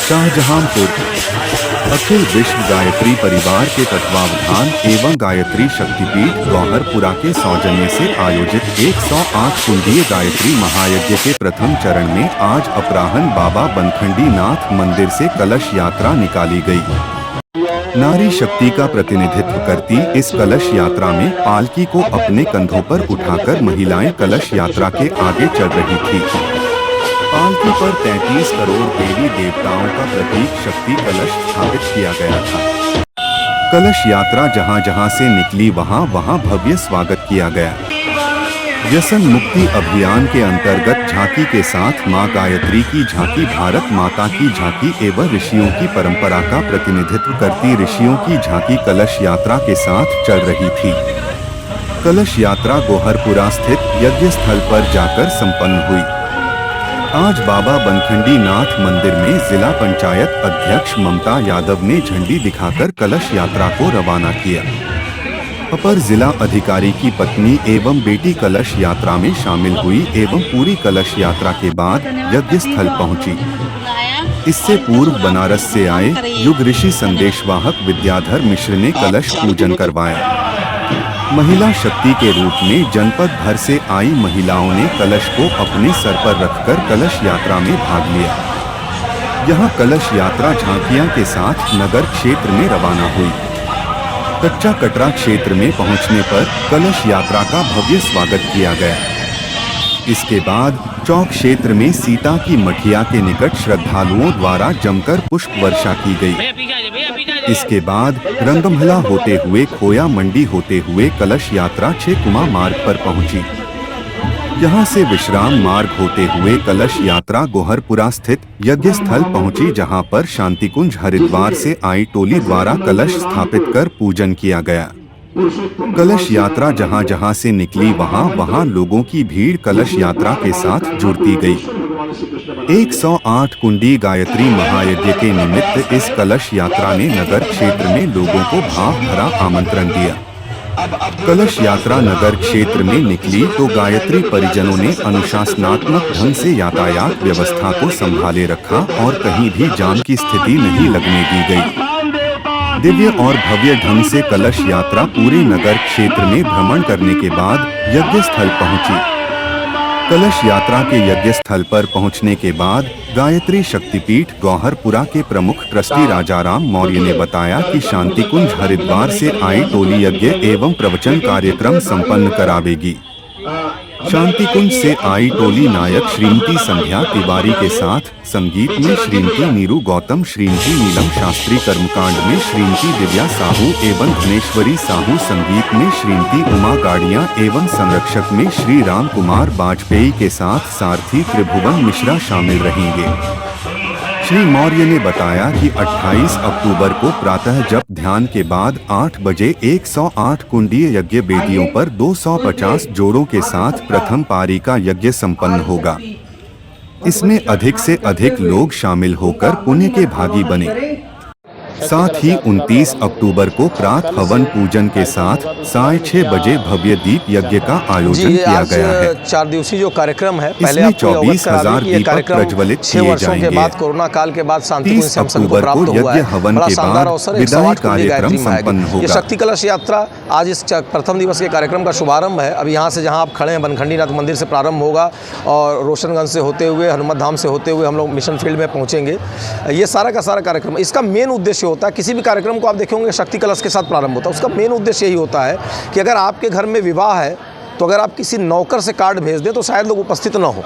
शाहजहांपुर। अखिल विश्व गायत्री परिवार के तत्वावधान एवं गायत्री शक्तिपीठ गौहरपुरा के सौजन्य से आयोजित 108 कुंडीय गायत्री महायज्ञ के प्रथम चरण में आज अपराह्न बाबा बनखंडी नाथ मंदिर से कलश यात्रा निकाली गई। नारी शक्ति का प्रतिनिधित्व करती इस कलश यात्रा में पालकी को अपने कंधों पर उठाकर महिलाएं कलश यात्रा के आगे चल रही थी। पालकी पर 33 करोड़ देवी देवताओं का प्रतीक शक्ति कलश स्थापित किया गया था। कलश यात्रा जहां जहां से निकली वहां भव्य स्वागत किया गया। व्यसन मुक्ति अभियान के अंतर्गत झांकी के साथ मां गायत्री की झांकी भारत माता की झांकी एवं ऋषियों की परंपरा का प्रतिनिधित्व करती ऋषियों की झांकी कलश यात्रा के साथ चल रही थी। कलश यात्रा गौहरपुरा स्थित यज्ञ स्थल पर जाकर संपन्न हुई। आज बाबा बनखंडी नाथ मंदिर में जिला पंचायत अध्यक्ष ममता यादव ने झंडी दिखाकर कलश यात्रा को रवाना किया। अपर जिला अधिकारी की पत्नी एवं बेटी कलश यात्रा में शामिल हुई एवं पूरी कलश यात्रा के बाद यज्ञ स्थल पहुंची। इससे पूर्व बनारस से आए युग ऋषि संदेशवाहक विद्याधर मिश्र ने कलश पूजन करवाया। महिला शक्ति के रूप में जनपद भर से आई महिलाओं ने कलश को अपने सर पर रखकर कलश यात्रा में भाग लिया। यहां कलश यात्रा झांकियां के साथ नगर क्षेत्र में रवाना हुई। कच्चा कटरा क्षेत्र में पहुंचने पर कलश यात्रा का भव्य स्वागत किया गया। इसके बाद चौक क्षेत्र में सीता की मठिया के निकट श्रद्धालुओं द्वारा जमकर पुष्प वर्षा की गई। इसके बाद रंगमहला होते हुए खोया मंडी होते हुए कलश यात्रा 6 कुमा मार्ग पर पहुंची। यहां से विश्राम मार्ग होते हुए कलश यात्रा गौहरपुरा स्थित यज्ञ स्थल पहुंची, जहां पर शांतिकुंज हरिद्वार से आई टोली द्वारा कलश स्थापित कर पूजन किया गया। कलश यात्रा जहां जहां से निकली वहां लोगों की भीड़ कलश यात्रा के साथ जुड़ती गई। 108 कुंडी गायत्री महायज्ञ के निमित्त इस कलश यात्रा ने नगर क्षेत्र में लोगों को भाव भरा आमंत्रण दिया। कलश यात्रा नगर क्षेत्र में निकली तो गायत्री परिजनों ने अनुशासनात्मक ढंग से यातायात व्यवस्था को संभाले रखा और कहीं भी जाम की स्थिति नहीं लगने दी गई। दिव्य और भव्य ढंग से कलश यात्रा पूरे नगर क्षेत्र में भ्रमण करने के बाद यज्ञ स्थल पहुंची। कलश यात्रा के यज्ञ स्थल पर पहुंचने के बाद गायत्री शक्तिपीठ गौहरपुरा के प्रमुख ट्रस्टी राजाराम मौर्य ने बताया कि शांतिकुंज हरिद्वार से आई टोली यज्ञ एवं प्रवचन कार्यक्रम संपन्न करावेगी। शांतिकुंज से आई टोली नायक श्रीमती संध्या तिवारी के साथ संगीत में श्रीमती नीरू गौतम, श्रीमती नीलम शास्त्री, कर्मकांड में श्रीमती दिव्या साहू एवं धनेश्वरी साहू, संगीत में श्रीमती उमा गाड़िया एवं संरक्षक में श्री राम कुमार वाजपेयी के साथ सारथी त्रिभुवन मिश्रा शामिल रहेंगे। श्री मौर्य ने बताया कि 28 अक्टूबर को प्रातः जप ध्यान के बाद 8 बजे 108 कुंडीय यज्ञ वेदियों पर 250 जोड़ों के साथ प्रथम पारी का यज्ञ संपन्न होगा। इसमें अधिक से अधिक लोग शामिल होकर पुण्य के भागी बने। साथ ही 29 अक्टूबर को प्रातः हवन पूजन के साथ 6:30 बजे भव्य दीप यज्ञ का आयोजन किया गया है। 4 दिवसीय जो कार्यक्रम है, पहले 24,000 दीपक प्रज्वलित किए जाएंगे। के बाद कोरोना काल के बाद शांतिकुंज से हम सबको प्राप्त हुआ यज्ञ हवन के बाद विदाई कार्यक्रम संपन्न होगा। ये शक्ति कलश यात्रा आज इस प्रथम दिवस के कार्यक्रम का शुभारंभ है। अब यहाँ से जहाँ आप खड़े हैं बनखंडी नाथ मंदिर से प्रारंभ होगा और रोशनगंज से होते हुए हनुमत धाम से होते हुए हम लोग मिशन फील्ड में पहुँचेंगे। ये सारा का सारा कार्यक्रम, इसका मेन उद्देश्य होता है, किसी भी कार्यक्रम को आप देखेंगे शक्ति कलश के साथ प्रारंभ होता है। उसका मेन उद्देश्य यही होता है कि अगर आपके घर में विवाह है तो अगर आप किसी नौकर से कार्ड भेज दें तो शायद लोग उपस्थित ना हो,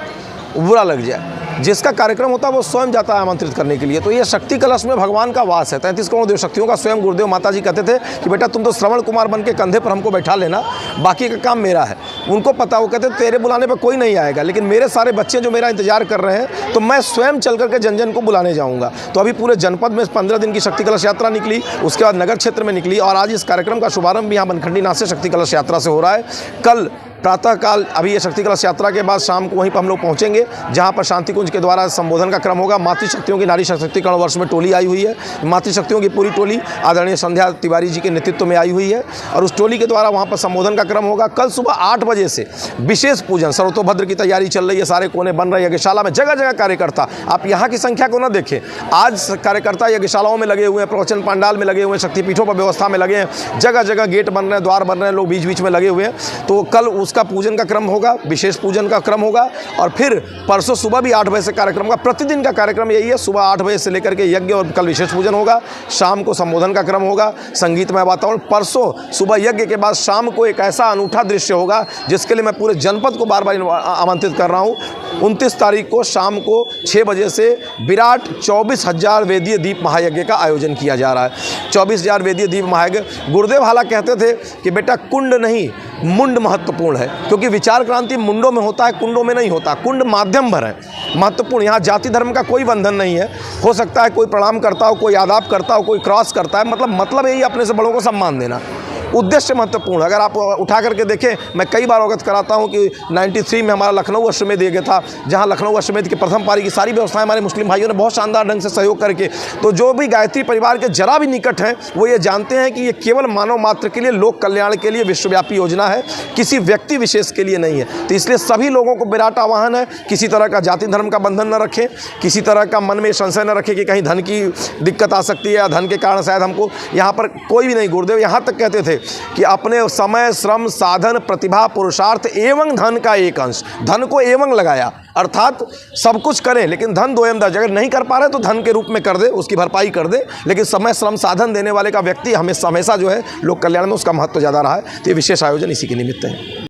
बुरा लग जाए। जिसका कार्यक्रम होता है वो स्वयं जाता है आमंत्रित करने के लिए। तो ये शक्ति कलश में भगवान का वास है। 33 करोड़ देव शक्तियों का स्वयं गुरुदेव माता जी कहते थे कि बेटा तुम तो श्रवण कुमार बन के कंधे पर हमको बैठा लेना, बाकी का काम मेरा है। उनको पता, वो कहते तेरे बुलाने पर कोई नहीं आएगा, लेकिन मेरे सारे बच्चे जो मेरा इंतजार कर रहे हैं तो मैं स्वयं चल करके जन जन को बुलाने जाऊँगा। तो अभी पूरे जनपद में 15 दिन की शक्ति कलश यात्रा निकली, उसके बाद नगर क्षेत्र में निकली और आज इस कार्यक्रम का शुभारंभ यहाँ बनखंडी नाथ से शक्ति कलश यात्रा से हो रहा है। कल प्रातःकाल अभी ये शक्ति कलश यात्रा के बाद शाम को वहीं पर हम लोग पहुँचेंगे, जहाँ पर शांति कुंज के द्वारा संबोधन का क्रम होगा। मातृशक्तियों की नारी सशक्तिकरण वर्ष में टोली आई हुई है। मातृशक्तियों की पूरी टोली आदरणीय संध्या तिवारी जी के नेतृत्व में आई हुई है और उस टोली के द्वारा वहाँ पर संबोधन का क्रम होगा। कल सुबह 8 बजे से विशेष पूजन, सर्वतोभद्र की तैयारी चल रही है, सारे कोने बन रहे हैं। यज्ञशाला में जगह जगह कार्यकर्ता, आप यहाँ की संख्या को न देखें, आज कार्यकर्ता यज्ञशालाओं में लगे हुए हैं, प्रवचन पंडाल में लगे हुए हैं, शक्तिपीठों पर व्यवस्था में लगे हैं, जगह जगह गेट बन रहे हैं, द्वार बन रहे हैं, लोग बीच बीच में लगे हुए हैं। तो कल उसका पूजन का क्रम होगा, विशेष पूजन का क्रम होगा और फिर परसों सुबह भी 8 बजे से कार्यक्रम का, प्रतिदिन का कार्यक्रम यही है। सुबह 8 बजे से लेकर के यज्ञ और कल विशेष पूजन होगा, शाम को संबोधन का क्रम होगा, संगीतमय वातावरण। परसों सुबह यज्ञ के बाद शाम को एक ऐसा अनूठा दृश्य होगा जिसके लिए मैं पूरे जनपद को बार बार आमंत्रित कर रहा हूँ। 29 तारीख को शाम को 6 बजे से विराट 24,000 वेदीय दीप महायज्ञ का आयोजन किया जा रहा है। 24,000 वेदीय दीप महायज्ञ। गुरुदेव हाला कहते थे कि बेटा कुंड नहीं मुंड महत्वपूर्ण है, क्योंकि विचार क्रांति मुंडों में होता है, कुंडों में नहीं होता। कुंड माध्यम भर है, महत्वपूर्ण। यहाँ जाति धर्म का कोई बंधन नहीं है। हो सकता है कोई प्रणाम करता हो, कोई आदाब करता हो, कोई क्रॉस करता है, मतलब यही अपने से बड़ों को सम्मान देना। उद्देश्य महत्वपूर्ण। अगर आप उठा करके देखें, मैं कई बार अवगत कराता हूं कि 93 में हमारा लखनऊ अश्वमेध यज्ञ था, जहां लखनऊ अश्वमेध की प्रथम पारी की सारी व्यवस्थाएं हमारे मुस्लिम भाइयों ने बहुत शानदार ढंग से सहयोग करके, तो जो भी गायत्री परिवार के जरा भी निकट हैं वो ये जानते हैं कि ये केवल मानव मात्र के लिए, लोक कल्याण के लिए विश्वव्यापी योजना है, किसी व्यक्ति विशेष के लिए नहीं है। तो इसलिए सभी लोगों को विराट आह्वान है, किसी तरह का जाति धर्म का बंधन न रखें, किसी तरह का मन में संशय न रखें कि कहीं धन की दिक्कत आ सकती है या धन के कारण शायद हमको यहाँ पर कोई भी नहीं। गुरुदेव यहाँ तक कहते थे कि अपने समय, श्रम, साधन, प्रतिभा, पुरुषार्थ एवं धन का एक अंश, धन को एवं लगाया, अर्थात सब कुछ करें लेकिन धन दोयम दर्ज। अगर नहीं कर पा रहे तो धन के रूप में कर दे, उसकी भरपाई कर दे, लेकिन समय, श्रम, साधन देने वाले का व्यक्ति हमेशा जो है लोक कल्याण में उसका महत्व ज़्यादा रहा है। तो ये विशेष आयोजन इसी के निमित्त है।